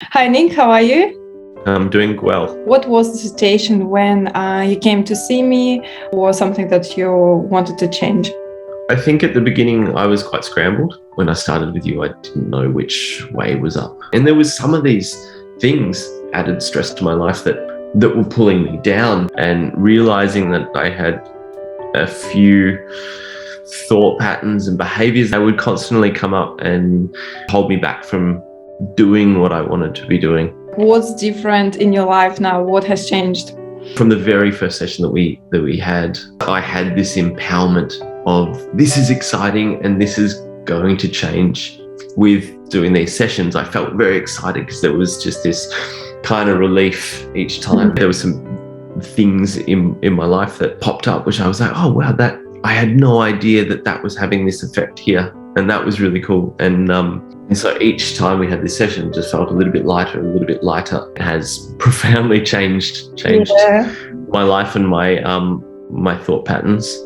Hi Nick, how are you? I'm doing well. What was the situation when you came to see me, or something that you wanted to change? I think at the beginning I was quite scrambled. When I started with you, I didn't know which way was up. And there was some of these things added stress to my life that were pulling me down, and realizing that I had a few thought patterns and behaviors that would constantly come up and hold me back from doing what I wanted to be doing. What's different in your life now? What has changed? From the very first session that we had, I had this empowerment of this is exciting and this is going to change. With doing these sessions, I felt very excited because there was just this kind of relief each time. There were some things in my life that popped up, which I was like, oh wow, that I had no idea that was having this effect here, and that was really cool. And so each time we had this session, it just felt a little bit lighter, a little bit lighter. It has profoundly changed Yeah. my life and my thought patterns.